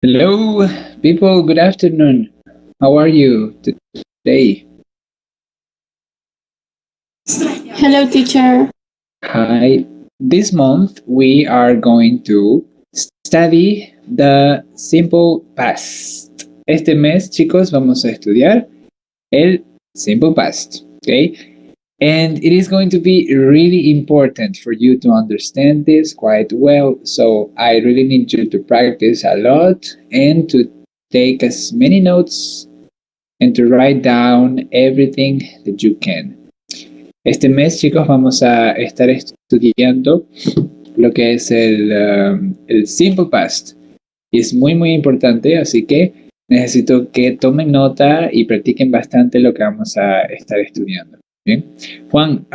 Hello, people. Good afternoon. How are you today? Hello, teacher. Hi. This month we are going to study the simple past. Este mes, chicos, vamos a estudiar el simple past. Okay? And it is going to be really important for you to understand this quite well. So I really need you to practice a lot and to take as many notes and to write down everything that you can. Este mes, chicos, vamos a estar estudiando lo que es el Simple Past. Y es muy, muy importante, así que necesito que tomen nota y practiquen bastante lo que vamos a estar estudiando. ¿Bien? Juan,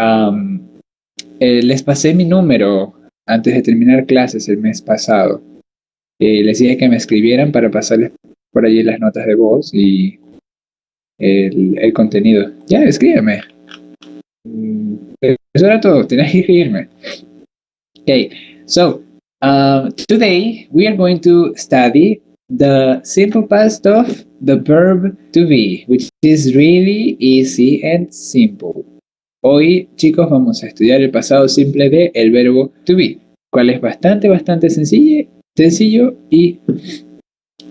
les pasé mi número antes de terminar clases el mes pasado. Les dije que me escribieran para pasarles por allí las notas de voz y el contenido. Ya, escríbeme. Eso era todo, tenés que escribirme. Okay, so today we are going to study the simple past of the verb to be, which is really easy and simple. Hoy, chicos, vamos a estudiar el pasado simple de el verbo to be, cual es bastante sencillo y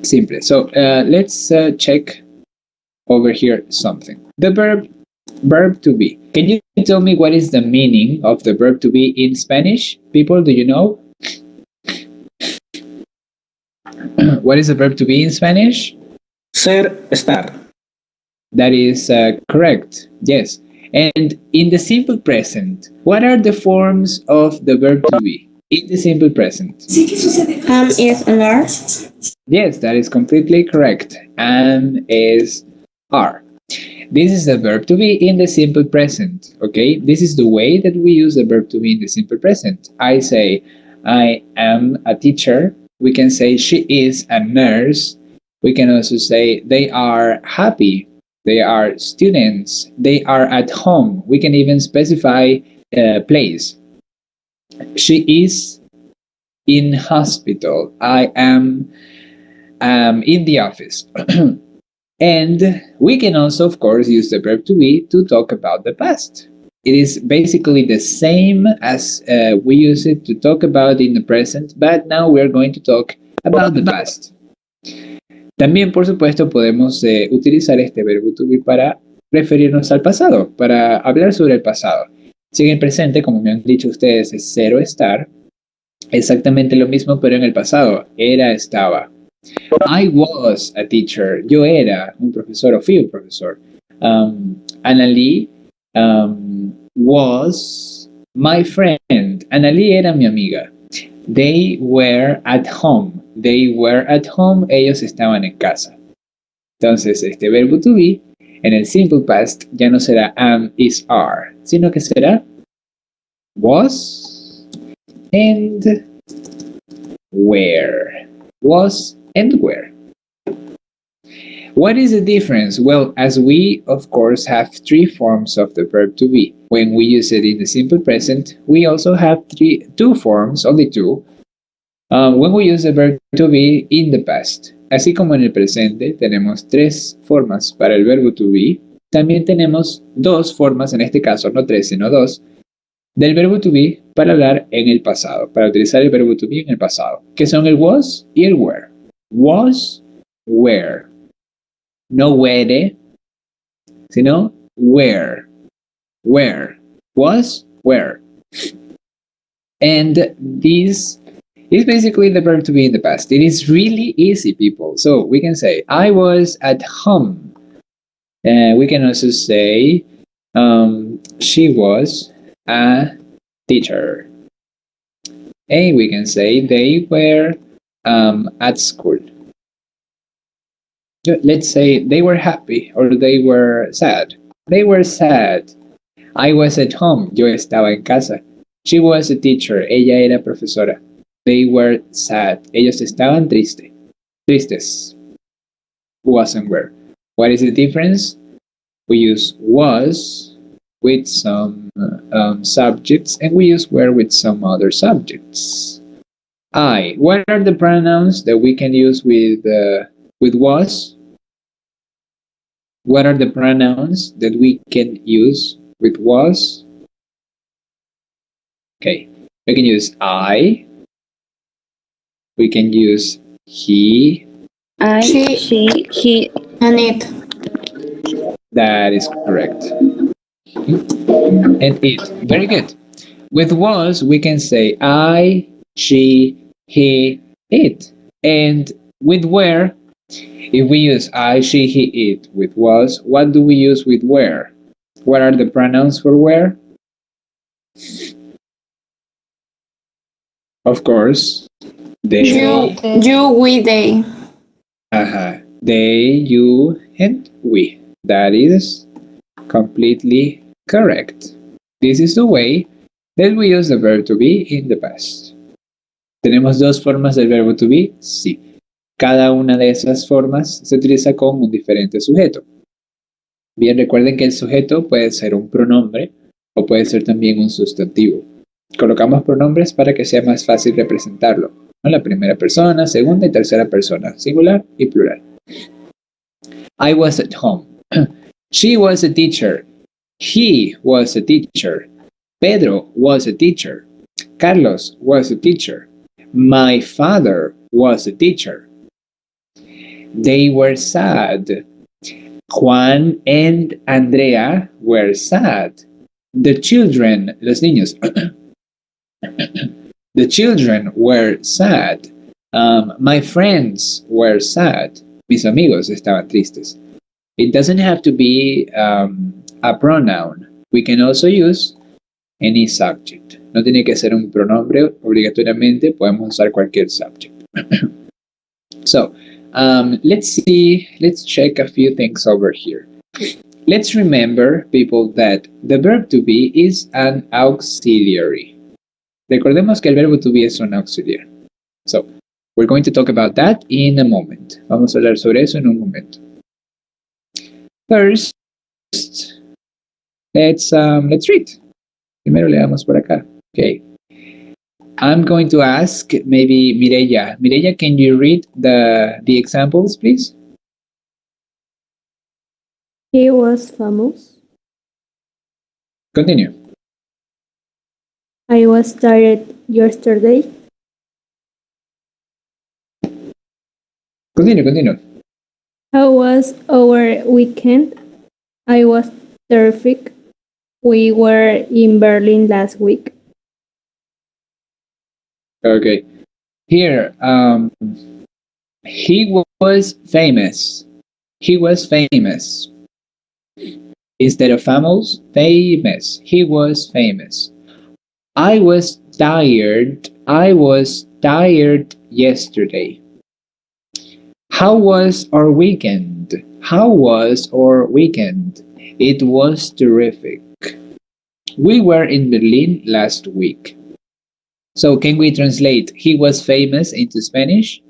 simple. So let's check over here something. The verb to be. Can you tell me what is the meaning of the verb to be in Spanish? People, do you know? What is the verb to be in Spanish? Ser, estar. That is correct. Yes. And in the simple present, what are the forms of the verb to be? In the simple present. Is and are. Yes, that is completely correct. Am, is, are. This is the verb to be in the simple present, okay? This is the way that we use the verb to be in the simple present. I say, I am a teacher. We can say, she is a nurse. We can also say, they are happy. They are students. They are at home. We can even specify a place. She is in hospital. I am in the office. And we can also, of course, use the verb to be to talk about the past. It is basically the same as we use it to talk about in the present, but now we're going to talk about the past. También, por supuesto, podemos utilizar este verbo to be para referirnos al pasado, para hablar sobre el pasado. Si en el presente, como me han dicho ustedes, es ser o estar, exactamente lo mismo, pero en el pasado, era, estaba. I was a teacher. Yo era un profesor o fui un profesor. Annalie was my friend. Annalie era mi amiga. They were at home. They were at home. Ellos estaban en casa. Entonces, este verbo to be en el simple past ya no será am, is, are, sino que será was and were. Was and where. What is the difference? Well, as we, of course, have three forms of the verb to be. When we use it in the simple present, we also have two forms, only two, when we use the verb to be in the past. Así como en el presente tenemos tres formas para el verbo to be, también tenemos dos formas, en este caso no tres, sino dos, del verbo to be para hablar en el pasado, para utilizar el verbo to be en el pasado, que son el was y el were. Was, where. No where, sino where. Where. Was, where. And this is basically the verb to be in the past. It is really easy, people. So we can say, I was at home. We can also say, she was a teacher. And we can say, they were at school. Let's say they were happy or they were sad. They were sad. I was at home. Yo estaba en casa. She was a teacher. Ella era profesora. They were sad. Ellos estaban tristes. Was and were. What is the difference? We use was with some subjects and we use were with some other subjects. I. What are the pronouns that we can use with was? What are the pronouns that we can use with was? Okay, we can use I. We can use he. I, she, he, and it. That is correct. And it. Very good. With was, we can say I, she, he, it. And with where, if we use I, she, he, it with was, what do we use with where? What are the pronouns for where? Of course, they. You, we, they. They, you, and we. That is completely correct. This is the way that we use the verb to be in the past. ¿Tenemos dos formas del verbo to be? Sí. Cada una de esas formas se utiliza con un diferente sujeto. Bien, recuerden que el sujeto puede ser un pronombre o puede ser también un sustantivo. Colocamos pronombres para que sea más fácil representarlo, ¿no? La primera persona, segunda y tercera persona, singular y plural. I was at home. She was a teacher. He was a teacher. Pedro was a teacher. Carlos was a teacher. My father was a teacher. They were sad. Juan and Andrea were sad. The children, los niños, the children were sad. My friends were sad. Mis amigos estaban tristes. It doesn't have to be a pronoun. We can also use any subject. No tiene que ser un pronombre obligatoriamente. Podemos usar cualquier subject. So, let's check a few things over here. Let's remember, people, that the verb to be is an auxiliary. Recordemos que el verbo to be es un auxiliar. So, we're going to talk about that in a moment. Vamos a hablar sobre eso en un momento. First, let's read. Primero le damos por acá. Okay. I'm going to ask maybe Mireya. Mireya, can you read the examples, please? He was famous. Continue. I was tired yesterday. Continue. How was our weekend? I was terrific. We were in Berlin last week. Okay. Here, he was famous. He was famous. Instead of famous, famous. He was famous. I was tired. I was tired yesterday. How was our weekend? How was our weekend? It was terrific. We were in Berlin last week. So can we translate he was famous into Spanish?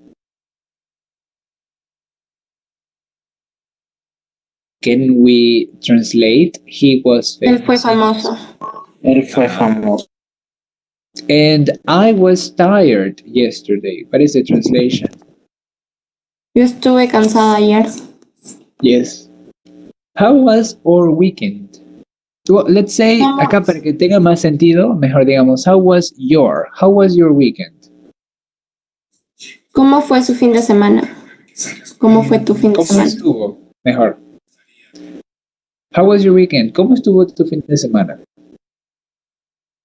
Can we translate he was famous? Él fue famoso. Él fue famoso. And I was tired yesterday. What is the translation? Yo estuve cansada ayer. Yes. How was our weekend? Well, let's say, acá para que tenga más sentido, mejor digamos, how was your weekend? ¿Cómo fue su fin de semana? ¿Cómo fue tu fin de ¿Cómo semana? estuvo? Mejor. How was your weekend? ¿Cómo estuvo tu fin de semana?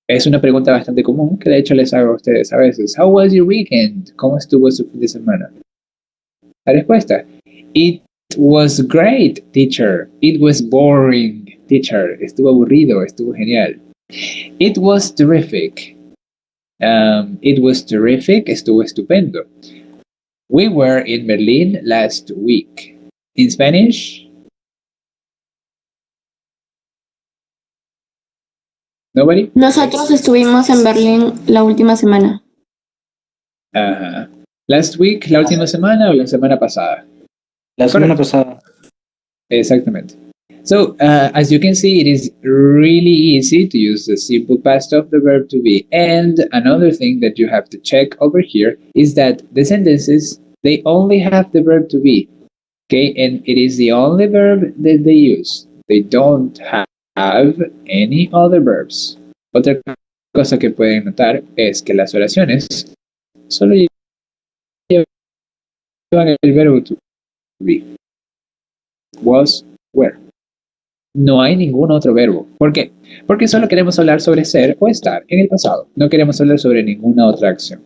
Es una pregunta bastante común que de hecho les hago a ustedes a veces. How was your weekend? ¿Cómo estuvo su fin de semana? La respuesta. It was great, teacher. It was boring, teacher. Estuvo aburrido, estuvo genial. It was terrific. Estuvo estupendo. We were in Berlin last week. In Spanish? Nobody? Nosotros estuvimos en Berlín la última semana. Last week, la última semana o la semana pasada. La semana pasada. Exactamente. So, as you can see, it is really easy to use the simple past of the verb to be. And another thing that you have to check over here is that the sentences, they only have the verb to be. Okay, and it is the only verb that they use. They don't have any other verbs. Otra cosa que pueden notar es que las oraciones solo llevan el verbo to be. Was, were. No hay ningún otro verbo. ¿Por qué? Porque solo queremos hablar sobre ser o estar en el pasado. No queremos hablar sobre ninguna otra acción.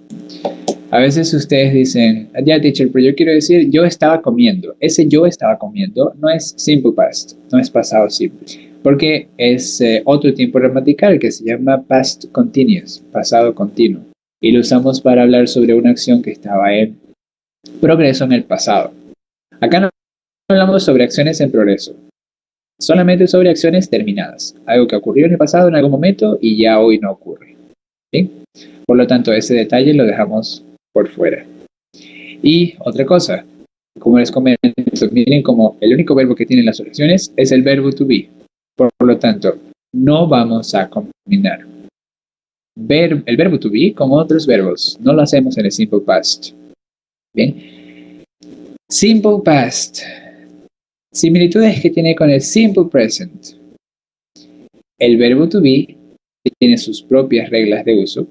A veces ustedes dicen, ya teacher, pero yo quiero decir, yo estaba comiendo. Ese yo estaba comiendo no es simple past, no es pasado simple. Porque es otro tiempo gramatical que se llama past continuous, pasado continuo. Y lo usamos para hablar sobre una acción que estaba en progreso en el pasado. Acá no hablamos sobre acciones en progreso. Solamente sobre acciones terminadas. Algo que ocurrió en el pasado en algún momento y ya hoy no ocurre. ¿Sí? Por lo tanto, ese detalle lo dejamos por fuera. Y otra cosa, como les comento, miren como el único verbo que tienen las oraciones es el verbo to be. Por lo tanto, no vamos a combinar el verbo to be con otros verbos. No lo hacemos en el simple past. Bien. Simple past. Similitudes que tiene con el simple present. El verbo to be tiene sus propias reglas de uso,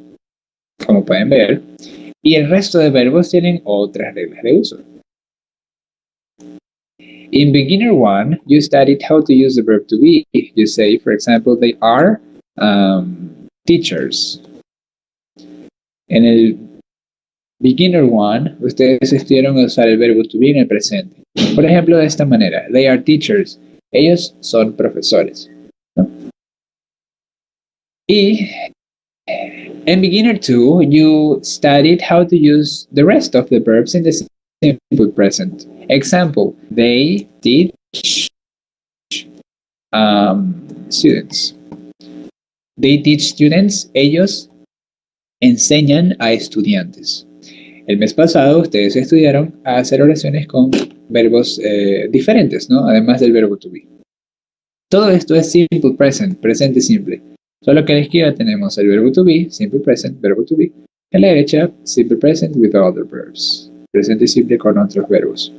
como pueden ver, y el resto de verbos tienen otras reglas de uso. In beginner one, you studied how to use the verb to be. You say, for example, they are teachers. En el beginner one, ustedes estudiaron a usar el verbo to be en el presente. Por ejemplo, de esta manera, they are teachers. Ellos son profesores. ¿No? Y in beginner 2, you studied how to use the rest of the verbs in the simple present. Example, they teach students. They teach students. Ellos enseñan a estudiantes. El mes pasado ustedes estudiaron a hacer oraciones con verbos diferentes, ¿no? Además del verbo to be. Todo esto es simple present, presente simple. Solo que a la izquierda tenemos el verbo to be, simple present, verbo to be. A la derecha, simple present with other verbs. Presente simple con otros verbos.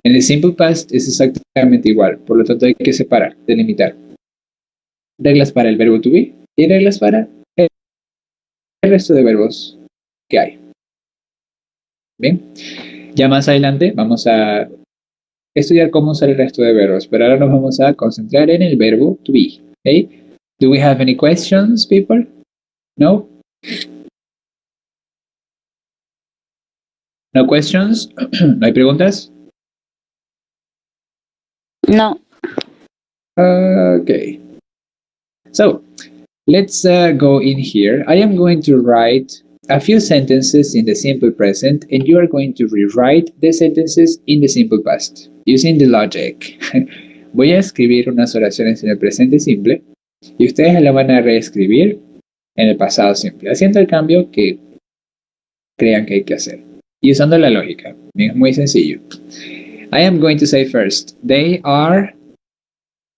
En el simple past es exactamente igual. Por lo tanto hay que separar, delimitar. Reglas para el verbo to be y reglas para el resto de verbos que hay. Bien, ya más adelante vamos a estudiar cómo usar el resto de verbos, pero ahora nos vamos a concentrar en el verbo to be. ¿Okay? Do we have any questions, people? No? No questions? ¿No hay preguntas? No. Okay. So, let's go in here. I am going to write a few sentences in the simple present, and you are going to rewrite the sentences in the simple past, using the logic. Voy a escribir unas oraciones en el presente simple, y ustedes la van a reescribir en el pasado simple, haciendo el cambio que crean que hay que hacer. Y usando la lógica. Es muy sencillo. I am going to say first, they are...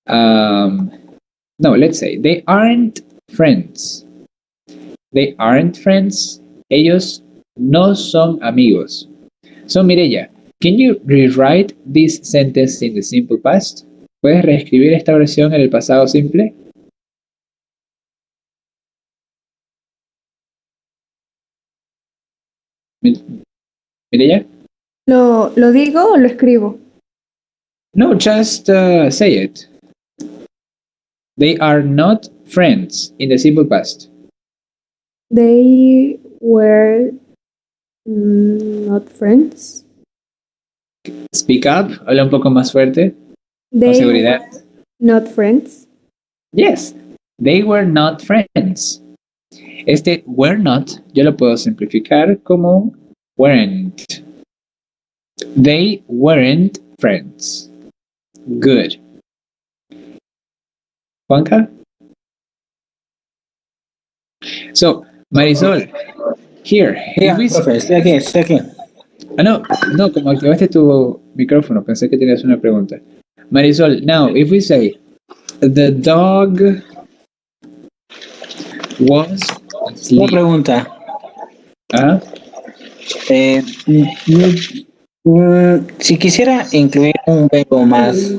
no, let's say, they aren't friends. They aren't friends. Ellos no son amigos. So, Mireya, can you rewrite this sentence in the simple past? ¿Puedes reescribir esta oración en el pasado simple? Mireya? ¿Lo digo o lo escribo? No, just say it. They are not friends in the simple past. They were not friends. Speak up, habla un poco más fuerte, con They seguridad. were not friends. Yes, they were not friends. Este were not, yo lo puedo simplificar como weren't. They weren't friends. Good. Juanca? So, Marisol, here. Yeah, if we- profe, estoy aquí. no, como activaste tu micrófono, pensé que tenías una pregunta. Marisol, now if we say the dog was Una asleep. pregunta. ¿Ah? Si quisiera incluir un verbo más,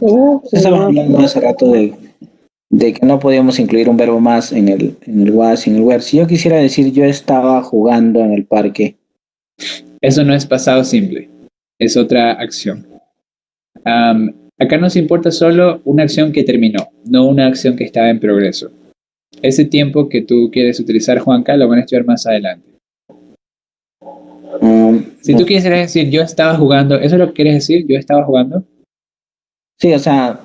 estaba hablando hace rato de que no podíamos incluir un verbo más en el was y en el where. Si yo quisiera decir yo estaba jugando en el parque, Eso no es pasado simple, es otra acción. Acá nos importa solo una acción que terminó, no una acción que estaba en progreso. Ese tiempo que tú quieres utilizar, Juanca, lo van a estudiar más adelante. Si tú quieres decir yo estaba jugando, ¿eso es lo que quieres decir? ¿Yo estaba jugando? sí, o sea,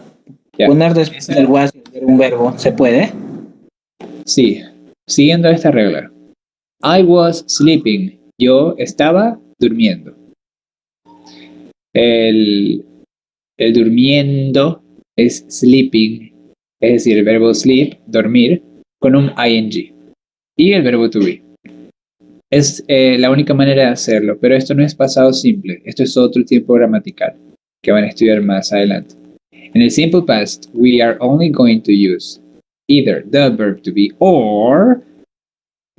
Ya. poner después del was un verbo, ¿se puede? Sí, siguiendo esta regla. I was sleeping. Yo estaba durmiendo. El durmiendo es sleeping, es decir, el verbo sleep, dormir, con un ing. Y el verbo to be. Es la única manera de hacerlo, pero esto no es pasado simple. Esto es otro tiempo gramatical que van a estudiar más adelante. En el simple past, we are only going to use either the verb to be or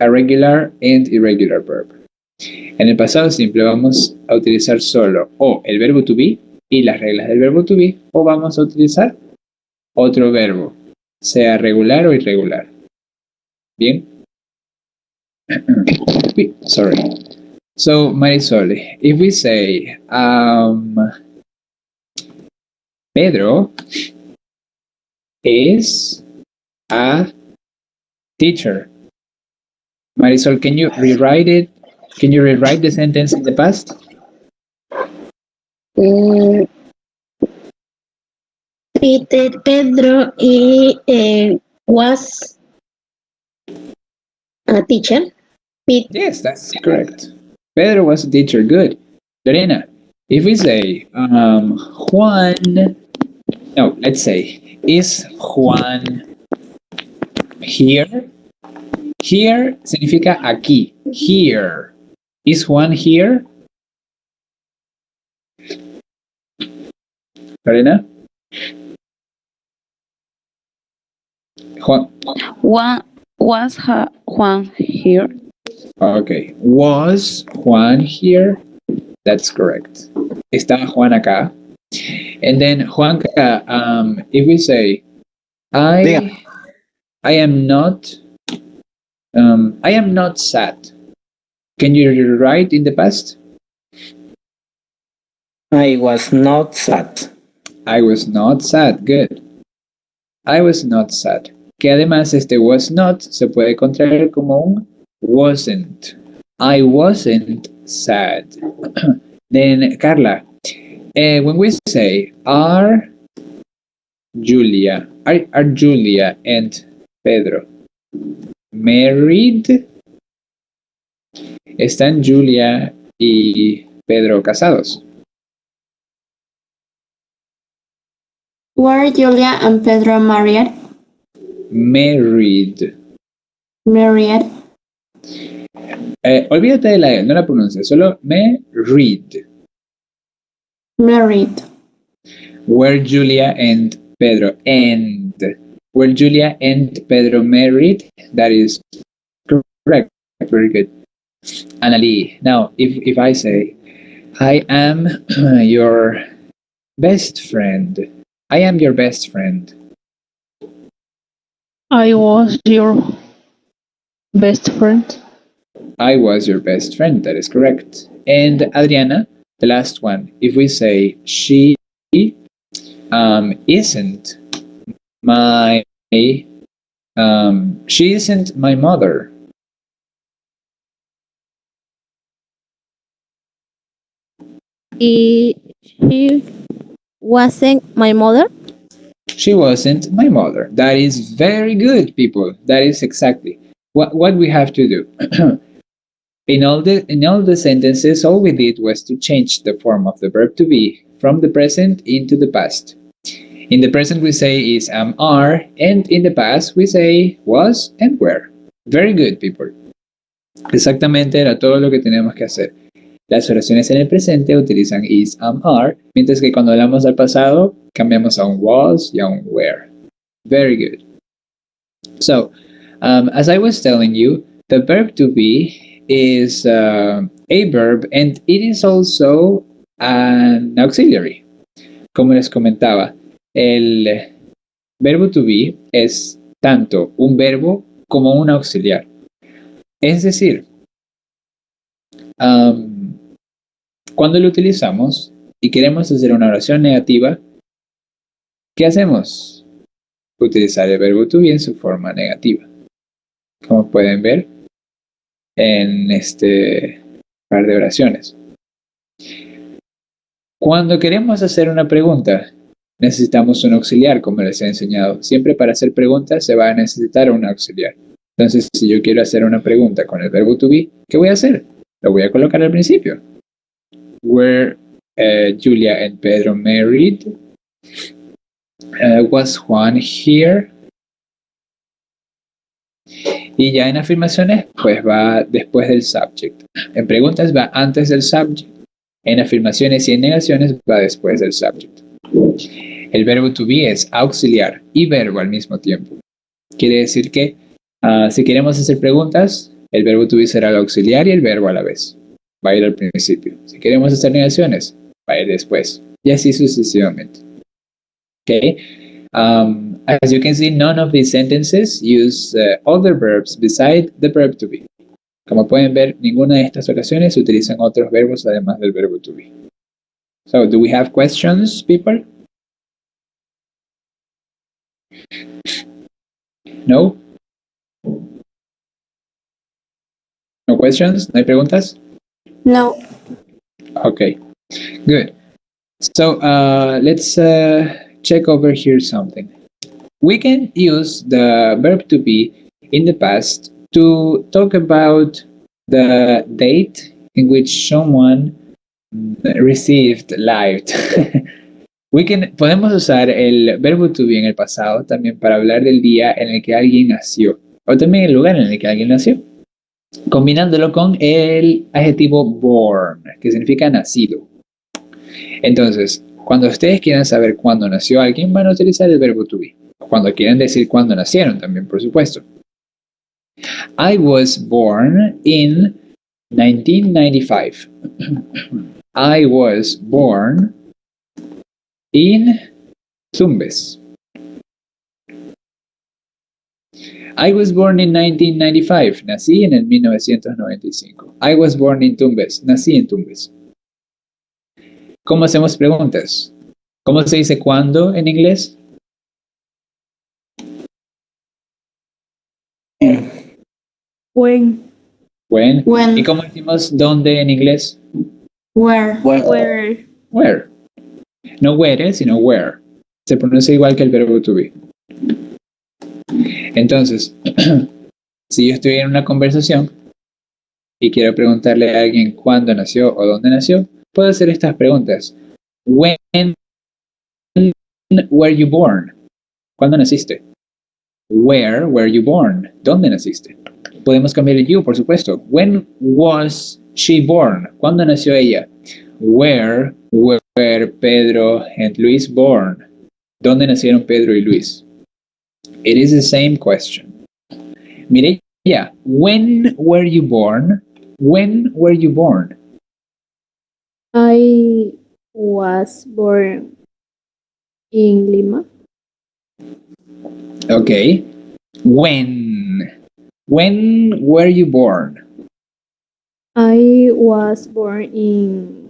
a regular and irregular verb. En el pasado simple vamos a utilizar solo o el verbo to be y las reglas del verbo to be, o vamos a utilizar otro verbo, sea regular o irregular. ¿Bien? Sorry. So, Marisol, if we say Pedro is a teacher. Marisol, can you rewrite it? Can you rewrite the sentence in the past? Pedro was a teacher. Yes, that's correct. Pedro was a teacher. Good. Lorena, if we say Juan, no, let's say, is Juan here? Here significa aquí. Here. Is Juan here? Lorena? Juan. Was Juan here? Okay. Was Juan here? That's correct. Está Juan acá. And then Juanca, if we say I am not sad. Can you write in the past? I was not sad. I was not sad. Good. I was not sad. Que además este was not se puede contraer como un wasn't. I wasn't sad. Then Carla, when we say are Julia and Pedro married? ¿Están Julia y Pedro casados? Were Julia and Pedro married? Married. Olvídate de la E, no la pronuncia, solo married. Were Julia and Pedro married? That is correct. Very good. Annalie, now if I say I am your best friend. I am your best friend. I was your best friend. I was your best friend. That is correct. And Adriana, the last one. If we say she isn't my she isn't my mother. She wasn't my mother. She wasn't my mother. That is very good, people. That is exactly what we have to do. In all the sentences, all we did was to change the form of the verb to be from the present into the past. In the present we say is am, are, and in the past we say was and were. Very good, people. Exactamente era todo lo que tenemos que hacer. Las oraciones en el presente utilizan is, am, are, mientras que cuando hablamos del pasado cambiamos a un was y a un were. Very good. So, as I was telling you, the verb to be is a verb and it is also an auxiliary. Como les comentaba, el verbo to be es tanto un verbo como un auxiliar. Es decir, cuando lo utilizamos y queremos hacer una oración negativa, ¿qué hacemos? Utilizar el verbo to be en su forma negativa. Como pueden ver en este par de oraciones. Cuando queremos hacer una pregunta, necesitamos un auxiliar, como les he enseñado. Siempre para hacer preguntas se va a necesitar un auxiliar. Entonces, si yo quiero hacer una pregunta con el verbo to be, ¿qué voy a hacer? Lo voy a colocar al principio. Were Julia and Pedro married? Was Juan here? Y ya en afirmaciones, pues va después del subject. En preguntas va antes del subject. En afirmaciones y en negaciones va después del subject. El verbo to be es auxiliar y verbo al mismo tiempo. Quiere decir que si queremos hacer preguntas, el verbo to be será el auxiliar y el verbo a la vez. Va a ir al principio. Si queremos hacer negaciones, va a ir después. Y así sucesivamente. Okay. As you can see, none of these sentences use other verbs beside the verb to be. Como pueden ver, ninguna de estas oraciones utilizan otros verbos además del verbo to be. So, do we have questions, people? No? No questions? ¿No hay preguntas? No. Okay, good. So, let's check over here something. We can use the verb to be in the past to talk about the date in which someone received life. Podemos usar el verbo to be en el pasado también para hablar del día en el que alguien nació, o también el lugar en el que alguien nació, combinándolo con el adjetivo born, que significa nacido. Entonces, cuando ustedes quieran saber cuándo nació alguien, van a utilizar el verbo to be. Cuando quieran decir cuándo nacieron también, por supuesto. I was born in 1995. I was born in Tumbes. I was born in 1995. Nací en el 1995. I was born in Tumbes. Nací en Tumbes. ¿Cómo hacemos preguntas? ¿Cómo se dice cuándo en inglés? When. When. When. ¿Y cómo decimos dónde en inglés? Where. Where. Where. No where, sino where. Se pronuncia igual que el verbo to be. Entonces, si yo estoy en una conversación y quiero preguntarle a alguien cuándo nació o dónde nació, puedo hacer estas preguntas. When were you born? ¿Cuándo naciste? Where were you born? ¿Dónde naciste? Podemos cambiar el you, por supuesto. When was she born? ¿Cuándo nació ella? Where were Pedro and Luis born? ¿Dónde nacieron Pedro y Luis? It is the same question. Mireya, when were you born? When were you born? I was born in Lima. Okay. When were you born? I was born in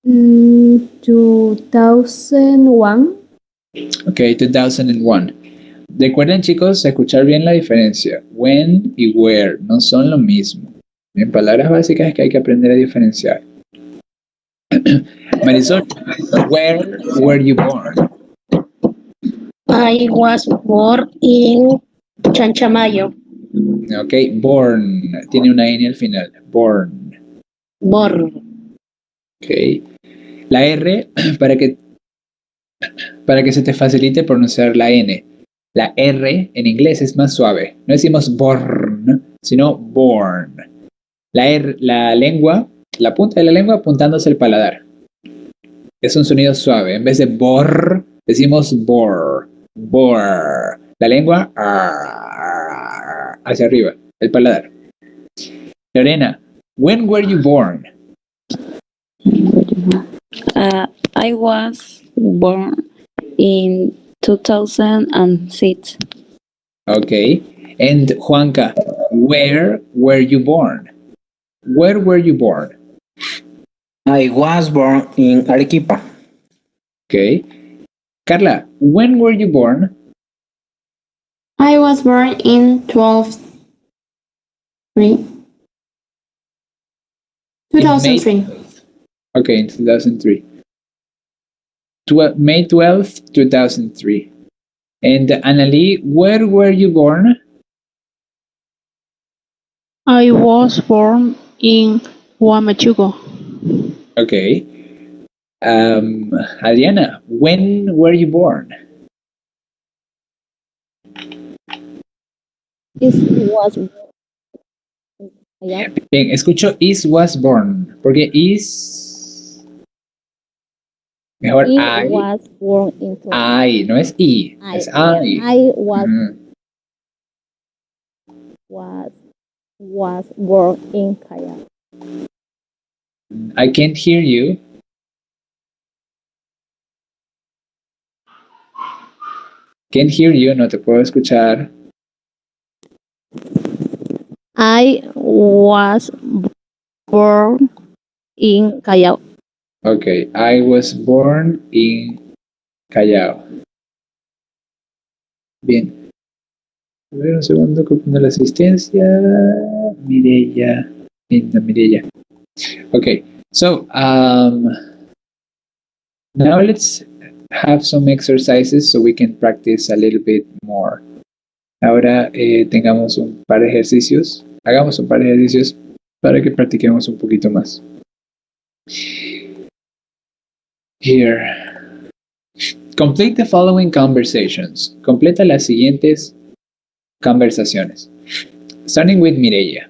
2001. Okay, 2001. Recuerden, chicos, escuchar bien la diferencia. When y where no son lo mismo. En palabras básicas es que hay que aprender a diferenciar. Marisol, where were you born? I was born in Chanchamayo. Okay, born. Tiene una N al final. Born. Born. Okay. La R, para que se te facilite pronunciar la N. La R en inglés es más suave. No decimos born, sino born. La lengua La punta de la lengua apuntándose al paladar. Es un sonido suave. En vez de bor, decimos bor. Bor. La lengua hacia arriba, el paladar. Lorena, when were you born? I was born in 2006. Okay. And Juanca, where were you born? Where were you born? I was born in Arequipa. Okay. Carla, when were you born? I was born in 2003. Okay, in 2003. May 12th, 2003. And Annalie, where were you born? I was born in Huamachuco. Okay. Adriana, when were you born? It was allá. Bien, escucho is was born, porque is... Mejor It I. was born in I, no es I, es I. I was Ujú. was born in Callao. I can't hear you. Can't hear you, no te puedo escuchar. I was born in Callao. Okay, I was born in Callao. Bien. A ver, un segundo, copiando la asistencia. Mireya. Linda Mireya. Okay, so now let's have some exercises so we can practice a little bit more. Ahora tengamos un par de ejercicios. Hagamos un par de ejercicios para que practiquemos un poquito más. Here. Complete the following conversations. Completa las siguientes conversaciones. Starting with Mireya.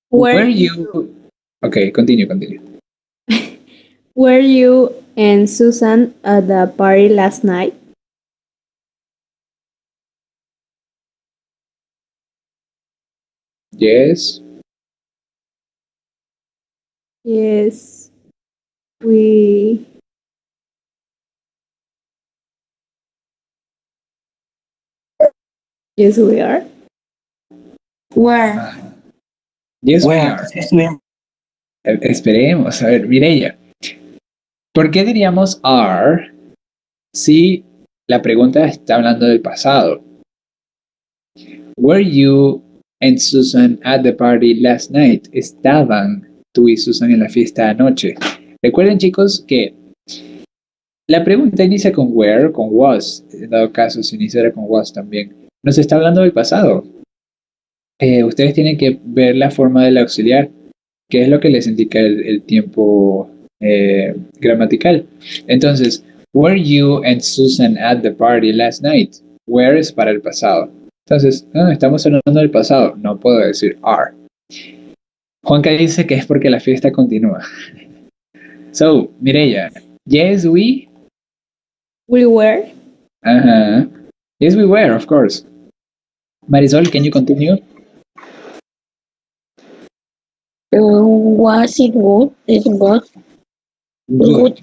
Were you... Okay, continue. Were you and Susan at the party last night? Yes. Yes. We Yes, we are. Where? Yes, we Bueno, are. sí estuvimos. Esperemos. A ver, Mireya. ¿Por qué diríamos are si la pregunta está hablando del pasado? Were you and Susan at the party last night? Estaban tú y Susan en la fiesta anoche. Recuerden, chicos, que la pregunta inicia con were, con was. En dado caso, si iniciara con was también. Nos está hablando del pasado. Ustedes tienen que ver la forma del auxiliar, que es lo que les indica el tiempo gramatical. Entonces, were you and Susan at the party last night? Were es para el pasado. Entonces, estamos hablando del pasado. No puedo decir are. Juanca dice que es porque la fiesta continúa. So, Mireya, yes, we were. Yes, we were, of course. Marisol, can you continue? Was it good? Is it good? Good.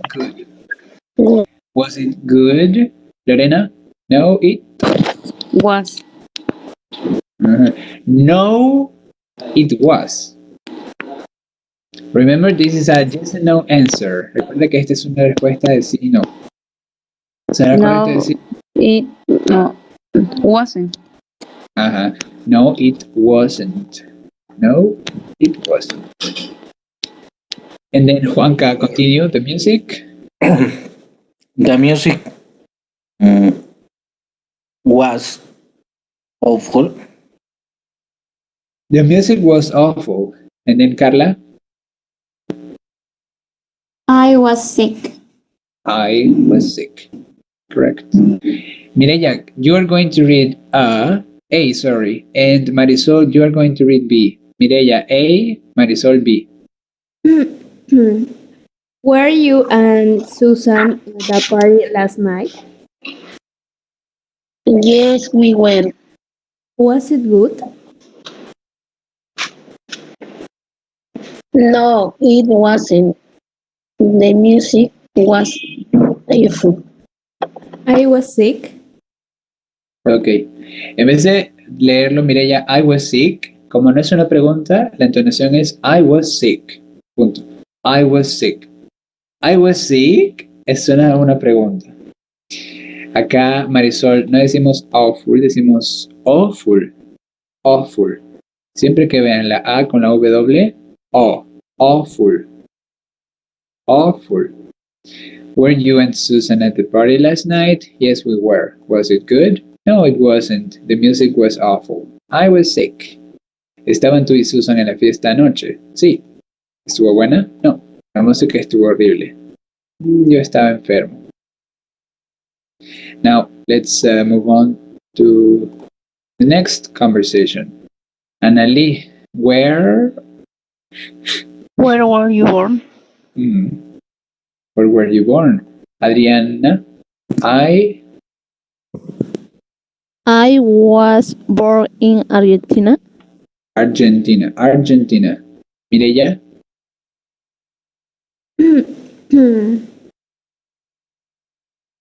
Good. Was it good? Lorena? No, it? Was. No, it was. Remember, this is a yes and no answer. Recuerda que esta es una respuesta de sí y no. ¿Será correcto decir? It wasn't. No, it wasn't. No, it wasn't. And then Juanca, continue the music. The music was awful. The music was awful. And then Carla? I was sick. I was sick. Correct. Mireya, you are going to read A, sorry. And Marisol, you are going to read B. Mireya A, Marisol B. Were you and Susan at the party last night? Yes, we were. Was it good? No, it wasn't. The music was awful. I was sick. Ok. En vez de leerlo, Mireya, I was sick, como no es una pregunta, la entonación es I was sick. Punto. I was sick. I was sick suena a una pregunta. Acá, Marisol, no decimos awful, decimos awful. Awful. Siempre que vean la A con la W, O. Awful. Awful. Were you and Susan at the party last night? Yes, we were. Was it good? No, it wasn't. The music was awful. I was sick. ¿Estaban tú y Susan en la fiesta anoche? Sí. ¿Estuvo buena? No. Vamos a que estuvo horrible. Yo estaba enfermo. Now, let's move on to the next conversation. Annalie, where Where were you born? where were you born? Adriana, I was born in Argentina. Argentina. Mireya,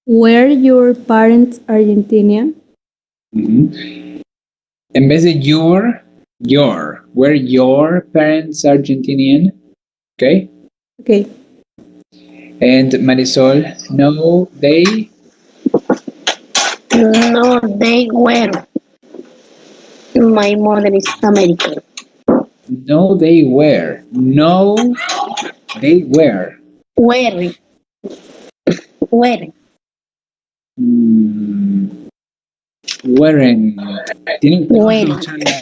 Were your parents Argentinian? En vez de your, were your parents Argentinian? Okay. Okay. And Marisol, no, they. No, they were. My mother is American. No, they were. No, they were. Were. Were. Weren't. Tienen que Were. escuchar la-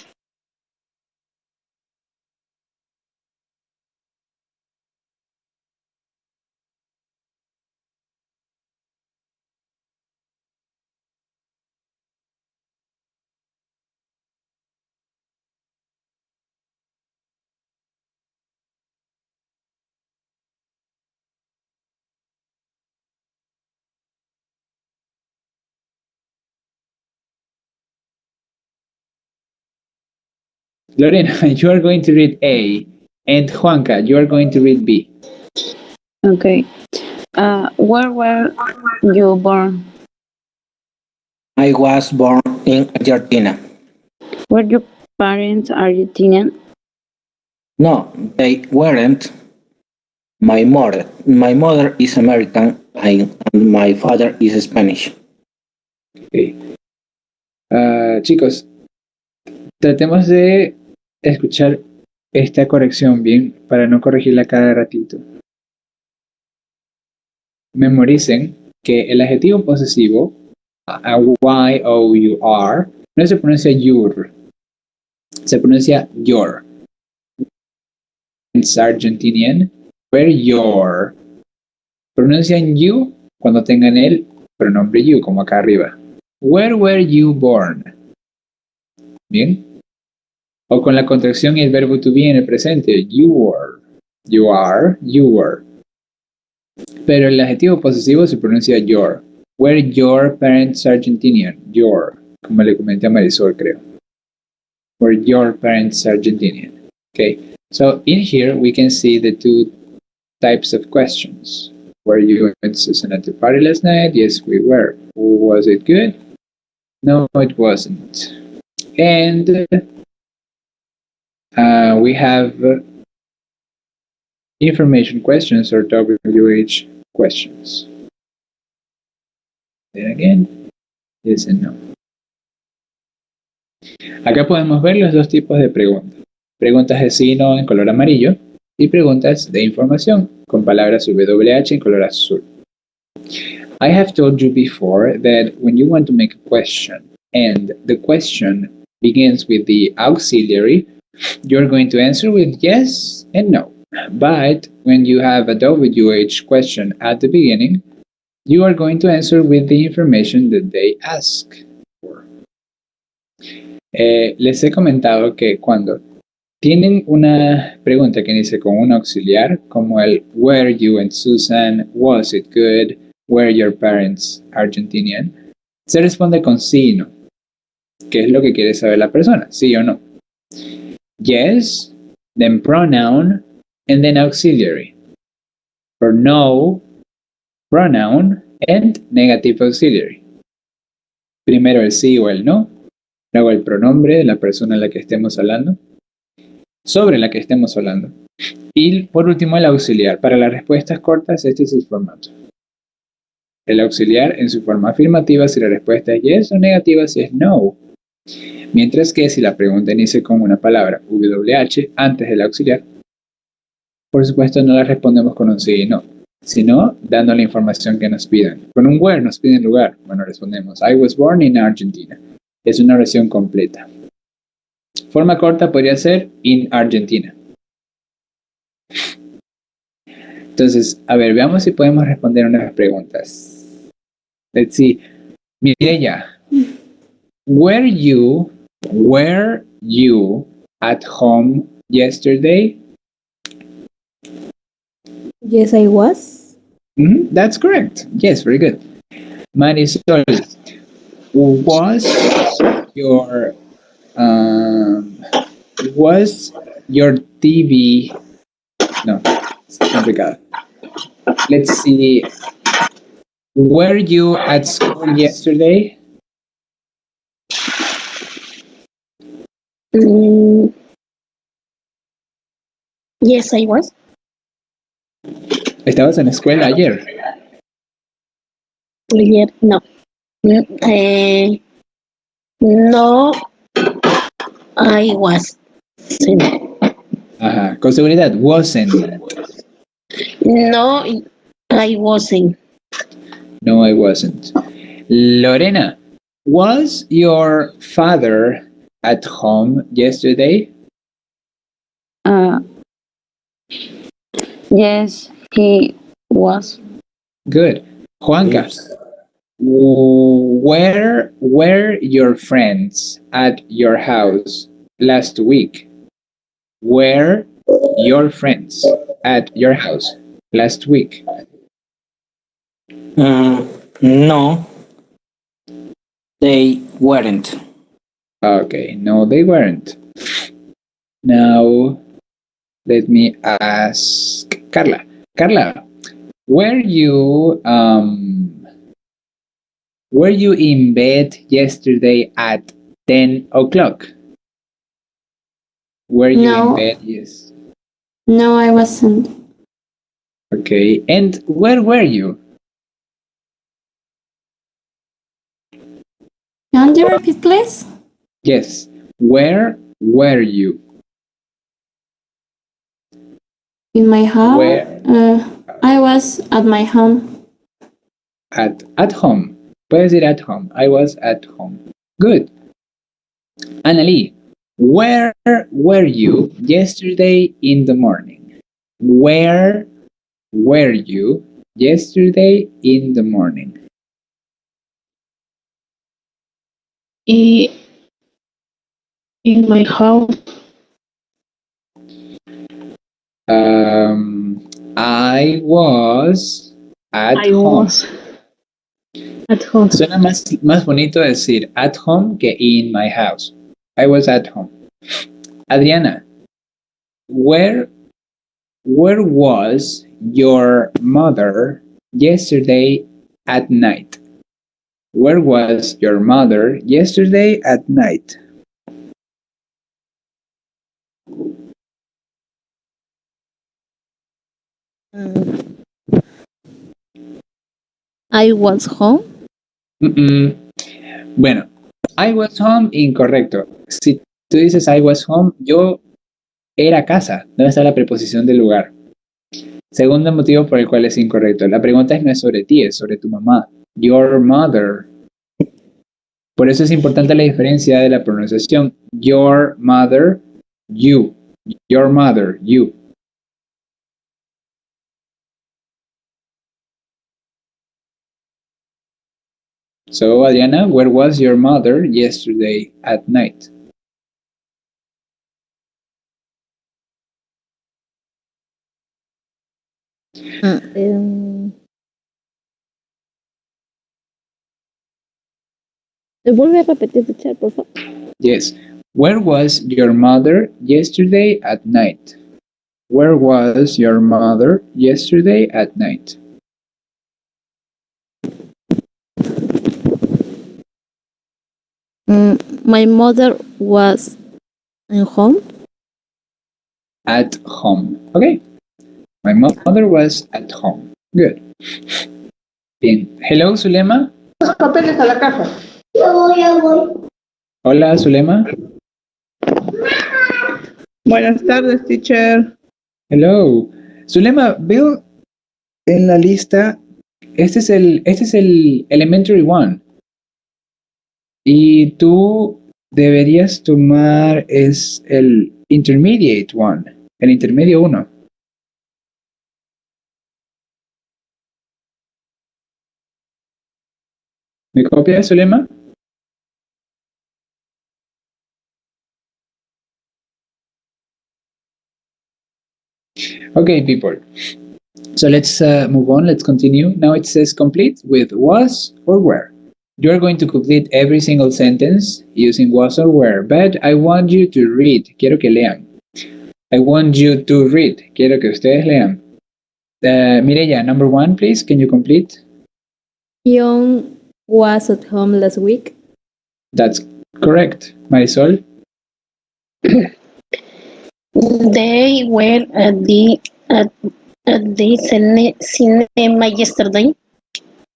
Lorena, you are going to read A. And Juanca, you are going to read B. Okay. Where were you born? I was born in Argentina. Were your parents Argentinian? No, they weren't. My mother is American and my father is Spanish. Okay. Chicos, tratemos de escuchar esta corrección bien para no corregirla cada ratito. Memoricen que el adjetivo posesivo, Y-O-U-R, no se pronuncia your, se pronuncia your. It's Argentinian, where your. Pronuncian you cuando tengan el pronombre you, como acá arriba. Where were you born? Bien. O con la contracción y el verbo to be en el presente. You were. You are. You were. Pero el adjetivo posesivo se pronuncia your. Were your parents Argentinian? Your. Como le comenté a Marisol, creo. Were your parents Argentinian? Okay. So in here we can see the two types of questions. Were you and Susan at the party last night? Yes, we were. Was it good? No, it wasn't. And we have information questions or WH questions. Then again, yes and no. Acá podemos ver los dos tipos de preguntas. Preguntas de sí y no en color amarillo y preguntas de información con palabras WH en color azul. I have told you before that when you want to make a question and the question begins with the auxiliary, you're going to answer with yes and no. But when you have a WH question at the beginning, you are going to answer with the information that they ask for. Les he comentado que cuando Tienen una pregunta que inicia con un auxiliar, como el Were you and Susan? Was it good? Were your parents Argentinian? Se responde con sí y no. ¿Qué es lo que quiere saber la persona? ¿Sí o no? Yes, then pronoun, and then auxiliary. For no, pronoun, and negative auxiliary. Primero el sí o el no, luego el pronombre de la persona en la que estemos hablando, sobre la que estemos hablando. Y por último el auxiliar. Para las respuestas cortas este es el formato. El auxiliar en su forma afirmativa si la respuesta es yes o negativa si es no. Mientras que si la pregunta inicia con una palabra WH antes del auxiliar, por supuesto no la respondemos con un sí y no, sino dando la información que nos piden. Con un where nos piden lugar. Bueno, respondemos I was born in Argentina. Es una oración completa. Forma corta podría ser in Argentina. Entonces, a ver, veamos si podemos responder unas preguntas. Let's see. Mireya, were you at home yesterday? Yes, I was. That's correct. Yes, very good. Marisol, was your TV? No, it's complicado. Let's see. Were you at school yesterday? Yes, I was. ¿Estabas en la escuela ayer? Ayer, no. No, I was. Ajá, con seguridad, wasn't. No, I wasn't. No, I wasn't. Lorena, was your father at home yesterday? Yes, he was. Good. Juanca, were your friends at your house last week? Were your friends at your house last week? No, they weren't. Okay, no, they weren't. Now, let me ask Carla. Carla, were you in bed yesterday at 10 o'clock? Were you in No. bed? Yes. No, I wasn't. Okay, and where were you? Can you repeat, please? Yes, where were you? In my house. Where? I was at my home. At home. Puedes decir at home. I was at home. Good. Annalie, where were you yesterday in the morning? Where were you yesterday in the morning? In my house. I was at I home. was at home. Suena más bonito decir at home que in my house. I was at home. Adriana, where was your mother yesterday at night? Where was your mother yesterday at night? I was home. Bueno, I was home, incorrecto. Si tú dices I was home, yo era casa. ¿Dónde está la preposición del lugar? Segundo motivo por el cual es incorrecto. La pregunta no es sobre ti, es sobre tu mamá. Your mother. Por eso es importante la diferencia de la pronunciación. Your mother, you. Your mother, you. So, Adriana, where was your mother yesterday at night? ¿Vuelve a repetir, teacher, por favor? Yes. Where was your mother yesterday at night? Where was your mother yesterday at night? My mother was at home. At home. Okay. My mother was at home. Good. Bien. Hello, Zulema. Los papeles a la caja. Hola, Zulema. Buenas tardes, teacher. Hello. Zulema, veo en la lista, este es el elementary one. Y tú deberías tomar es el intermediate one, el intermedio uno. ¿Me copias, Zulema? Okay, people. So let's move on. Let's continue. Now it says complete with was or were. You are going to complete every single sentence using was or were, but I want you to read. Quiero que lean. I want you to read. Quiero que ustedes lean. Mireya, number 1, please. Can you complete? John was at home last week. That's correct. Marisol? They were at the cinema yesterday.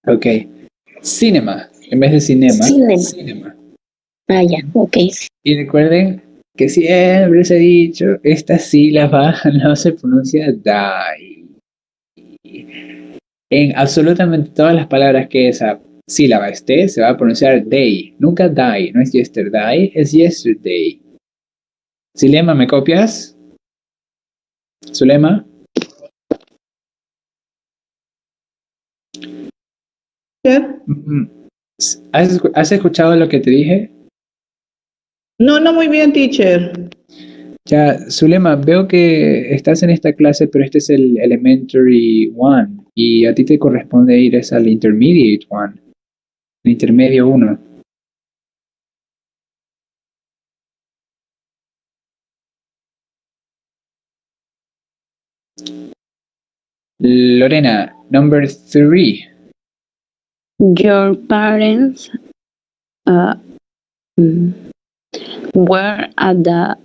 Okay. Cinema. En vez de cinema. Cinema. Ah, ya, ok. Y recuerden que siempre se ha dicho, esta sílaba no se pronuncia die. En absolutamente todas las palabras que esa sílaba esté, se va a pronunciar day. Nunca die. No es yesterday, es yesterday. Zulema, ¿me copias? Zulema. ¿Teacher? ¿Has escuchado lo que te dije? No, muy bien, teacher. Ya, Zulema, veo que estás en esta clase, pero este es el elementary one y a ti te corresponde ir es al intermediate one, el intermedio 1. Lorena, number 3. Your parents were at the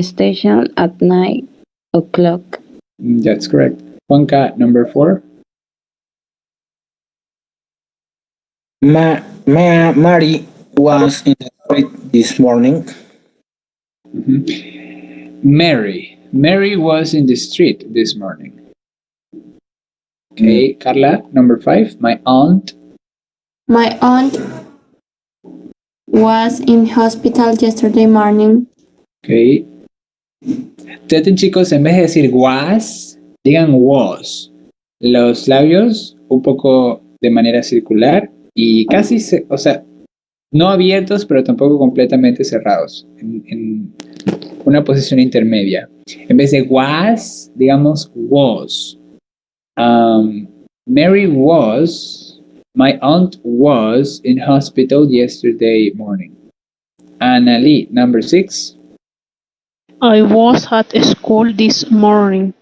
station at 9 o'clock. That's correct. Juanca, number 4. Mary was in the street this morning. Mary was in the street this morning. Okay, Carla, number 5. My aunt Was in hospital yesterday morning. Okay. Traten, chicos, en vez de decir was, digan was. Los labios un poco de manera circular y casi, o sea, no abiertos, pero tampoco completamente cerrados, en una posición intermedia. En vez de was, digamos was. My aunt was in hospital yesterday morning. Annalie, number 6. I was at school this morning.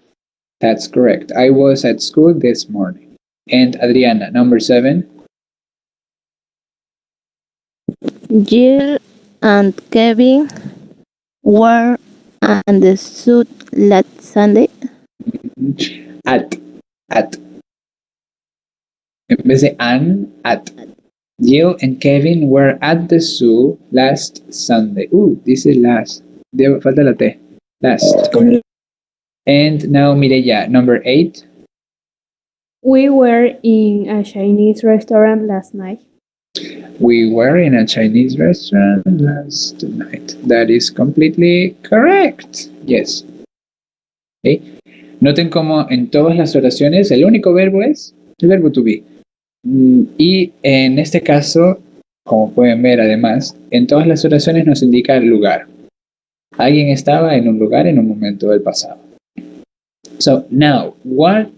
That's correct. I was at school this morning. And Adriana, number 7. Jill and Kevin were on the zoo last Sunday. At. En vez de at. Jill and Kevin were at the zoo last Sunday. Dice last. Falta la T. Last. And now Mireya, number 8. We were in a Chinese restaurant last night. We were in a Chinese restaurant last night. That is completely correct. Yes. Okay. Noten cómo en todas las oraciones el único verbo es el verbo to be. Y en este caso, como pueden ver además, en todas las oraciones nos indica el lugar. Alguien estaba en un lugar en un momento del pasado. So now, what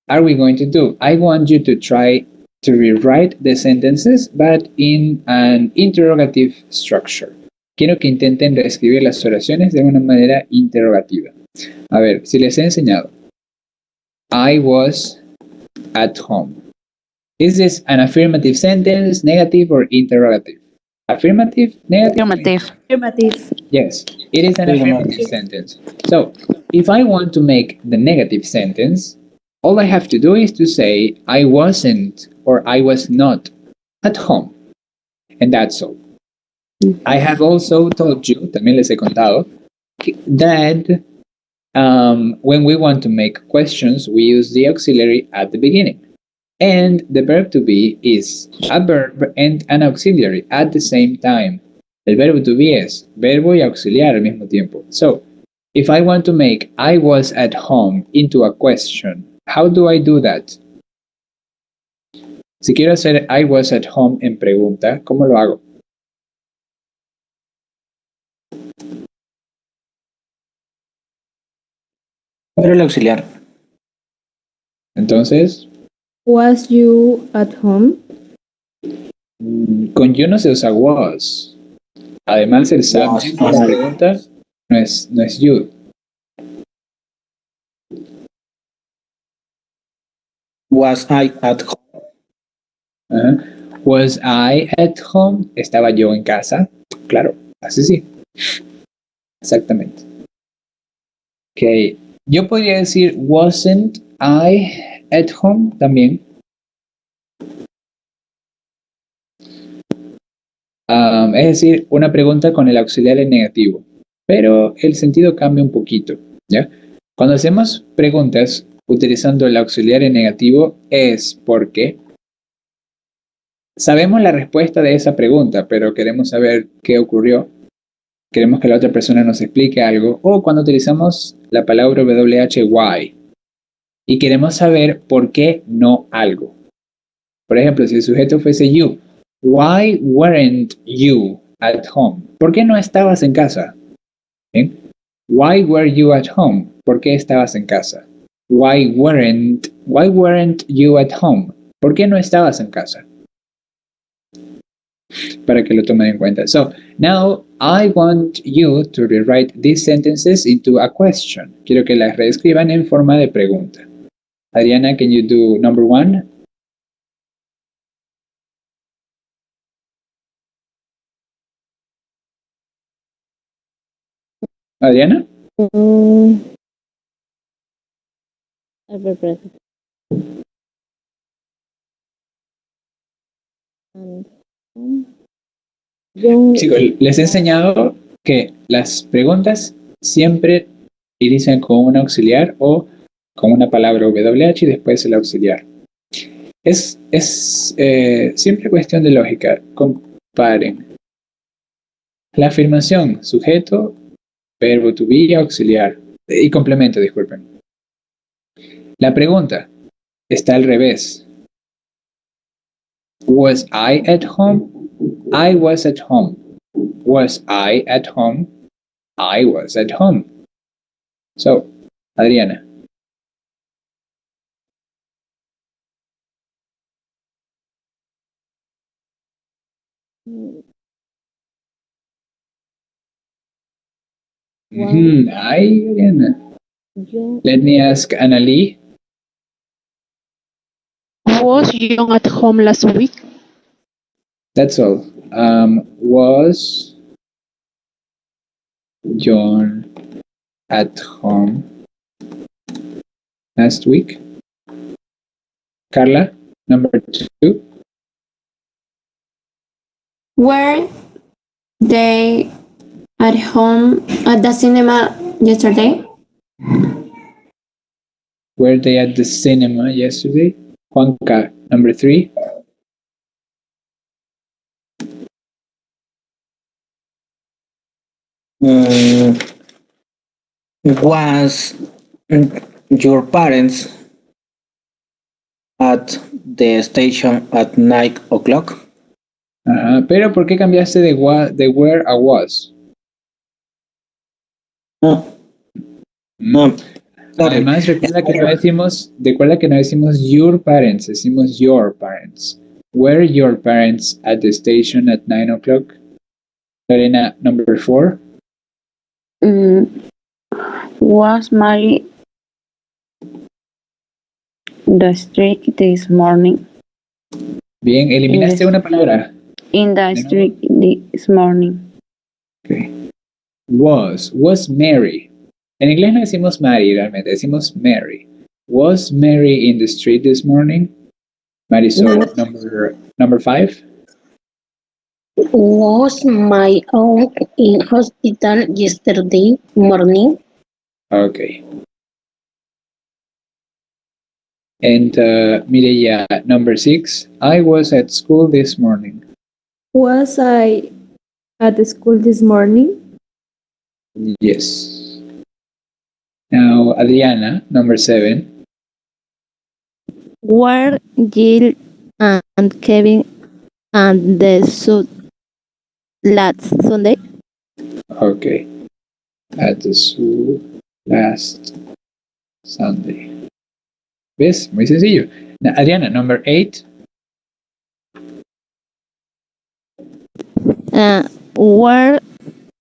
are we going to do? I want you to try to rewrite the sentences, but in an interrogative structure. Quiero que intenten reescribir las oraciones de una manera interrogativa. A ver, si les he enseñado. I was at home. Is this an affirmative sentence, negative, or interrogative? Affirmative, negative? Affirmative. Affirmative. Yes, it is an affirmative sentence. So, if I want to make the negative sentence, all I have to do is to say I wasn't or I was not at home. And that's all. I have also told you, también les he contado, that when we want to make questions, we use the auxiliary at the beginning. And the verb to be is a verb and an auxiliary at the same time. El verbo to be es verbo y auxiliar al mismo tiempo. So, if I want to make I was at home into a question, how do I do that? Si quiero hacer I was at home en pregunta, ¿cómo lo hago? Pero el auxiliar. Entonces, Was you at home? con you no se usa was. Además, el subject de la pregunta no es you. Was I at home? Was I at home? ¿Estaba yo en casa? Claro, así sí. Exactamente. Ok. Yo podría decir wasn't I at home también. Es decir, una pregunta con el auxiliar en negativo. Pero el sentido cambia un poquito, ¿ya? Cuando hacemos preguntas utilizando el auxiliar en negativo es porque sabemos la respuesta de esa pregunta, pero queremos saber qué ocurrió. Queremos que la otra persona nos explique algo. O cuando utilizamos la palabra why y queremos saber por qué no algo. Por ejemplo, si el sujeto fuese you, why weren't you at home? ¿Por qué no estabas en casa? ¿Bien? Why were you at home? ¿Por qué estabas en casa? Why weren't you at home? ¿Por qué no estabas en casa? Para que lo tomen en cuenta. So, now I want you to rewrite these sentences into a question. Quiero que las reescriban en forma de pregunta. Adriana, can you do number 1? Adriana? A ver, espérate. Chicos, les he enseñado que las preguntas siempre inician con un auxiliar o con una palabra WH y después el auxiliar. Es siempre cuestión de lógica. Comparen. La afirmación, sujeto, verbo to be, auxiliar. Y complemento, disculpen. La pregunta está al revés. Was I at home? I was at home. Was I at home? I was at home. So, Adriana. Ay, Adriana. Let me ask Annalie. Was John at home last week? That's all. Was John at home last week? Carla, number 2. Were they at home at the cinema yesterday? Were they at the cinema yesterday? Juanca, number 3. Was your parents at the station at 9 o'clock? Ajá, pero ¿por qué cambiaste de where a was? No. Sorry. Además, recuerda que no decimos your parents, decimos your parents. Were your parents at the station at 9 o'clock? Lorena, number 4. Was Mary the street this morning? Bien, eliminaste Yes. una palabra. In the De nuevo. street this morning. Okay. Was Mary. En inglés no decimos Mary realmente, decimos Mary. Was Mary in the street this morning? Marisol, number 5. Was my aunt in hospital yesterday morning? Okay. And Mireya, number 6. I was at school this morning. Was I at the school this morning? Yes. Now, Adriana, number 7. Were Jill and Kevin and the zoo last Sunday? Okay. At the zoo last Sunday. ¿Ves? Muy sencillo. Now, Adriana, number 8. Were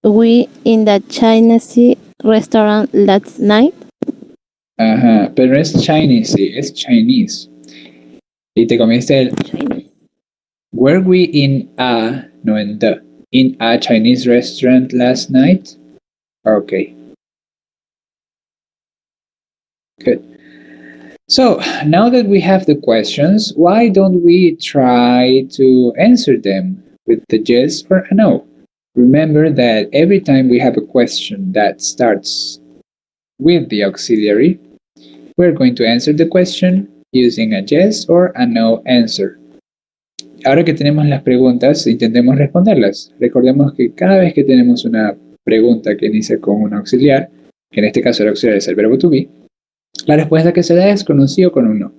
we in the Chinese restaurant last night? Ajá, pero no es Chinese, sí, es Chinese. Y te comiste el... Were we in a, no en the, in a Chinese restaurant last night? Okay. Good. So, now that we have the questions, why don't we try to answer them with the yes or a no? Remember that every time we have a question that starts with the auxiliary, we're going to answer the question using a yes or a no answer. Ahora que tenemos las preguntas, intentemos responderlas. Recordemos que cada vez que tenemos una pregunta que inicia con un auxiliar, que en este caso el auxiliar es el verbo to be, la respuesta que se da es con un sí o con un no.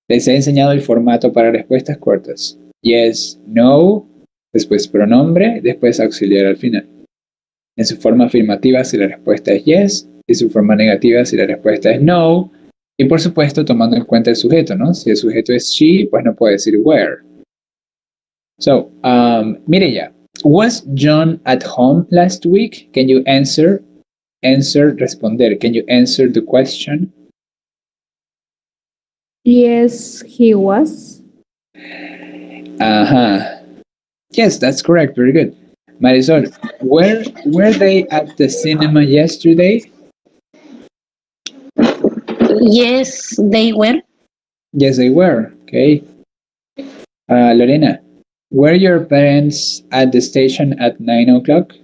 Les he enseñado el formato para respuestas cortas. Yes, no, después pronombre, después auxiliar al final. En su forma afirmativa si la respuesta es yes, y su forma negativa si la respuesta es no, y por supuesto tomando en cuenta el sujeto, ¿no? Si el sujeto es she, pues no puede decir where. So, Mireya, was John at home last week? Can you answer, responder. Can you answer the question? Yes, he was. Yes, that's correct. Very good. Marisol, were they at the cinema yesterday? Yes, they were. Yes, they were. Okay. Lorena, were your parents at the station at 9 o'clock?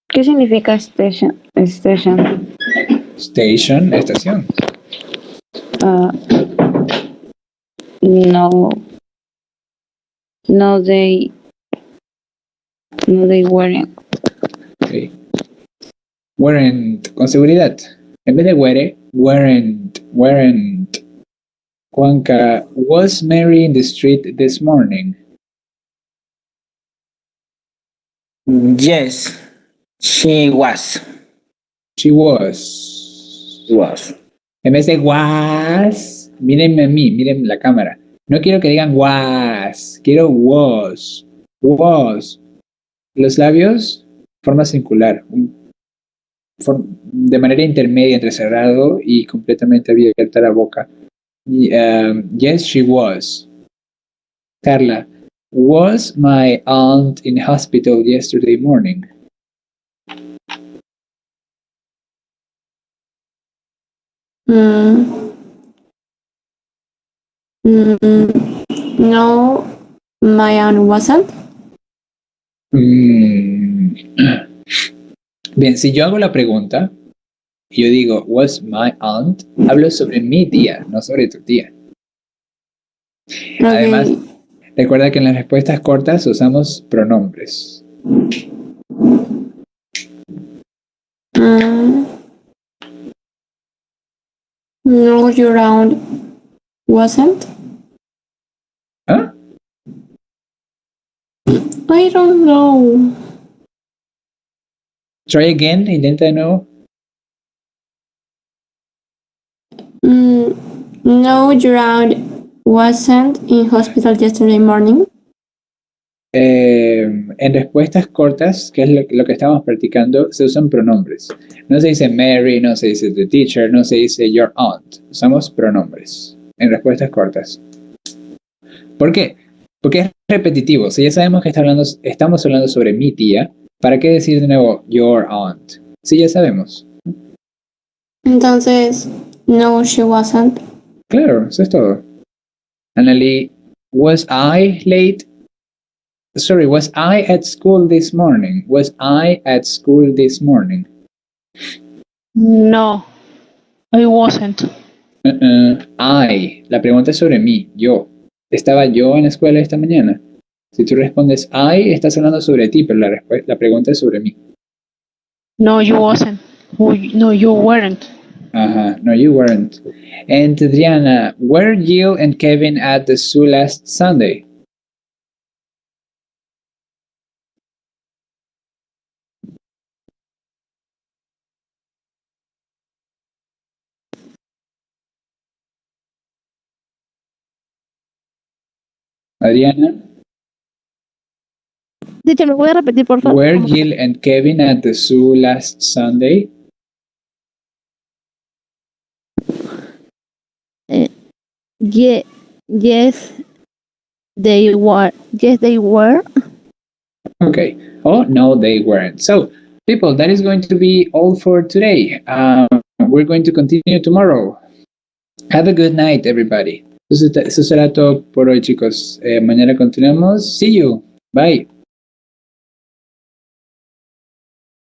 ¿Qué significa station? Station, estación. No, they weren't. Okay. Weren't, con seguridad. En vez de weren't. Juanca, was Mary in the street this morning? Yes, she was. She was. En vez de was, mírenme a mí, miren la cámara. No quiero que digan was, quiero was. Was. Los labios, forma circular, de manera intermedia entre cerrado y completamente abierta la boca. Yes, she was. Carla, was my aunt in hospital yesterday morning? No, my aunt wasn't. Bien, si yo hago la pregunta y yo digo, was my aunt, hablo sobre mi tía, no sobre tu tía. Okay. Además, recuerda que en las respuestas cortas usamos pronombres. No, your aunt wasn't. I don't know. Try again, intenta de nuevo. No, Gerard wasn't in hospital yesterday morning. En respuestas cortas, que es lo que estamos practicando, se usan pronombres. No se dice Mary, no se dice the teacher, no se dice your aunt. Usamos pronombres en respuestas cortas. ¿Por qué? Porque es repetitivo. Si ya sabemos que estamos hablando sobre mi tía, ¿para qué decir de nuevo your aunt? Sí, ya sabemos. Entonces, no, she wasn't. Claro, eso es todo. Annalie, was I late? Sorry, was I at school this morning? Was I at school this morning? No, I wasn't. I. La pregunta es sobre mí, yo. ¿Estaba yo en la escuela esta mañana? Si tú respondes I, estás hablando sobre ti, pero la pregunta es sobre mí. No, you wasn't. No, you weren't. No, you weren't. And Adriana, were Jill and Kevin at the zoo last Sunday? Adriana, Teacher, ¿me puede repetir, por favor? were Jill and Kevin at the zoo last Sunday? Yes, they were. Yes, they were. Okay. Oh, no, they weren't. So, people, that is going to be all for today. We're going to continue tomorrow. Have a good night, everybody. Eso será todo por hoy, chicos. Mañana continuamos. See you. Bye.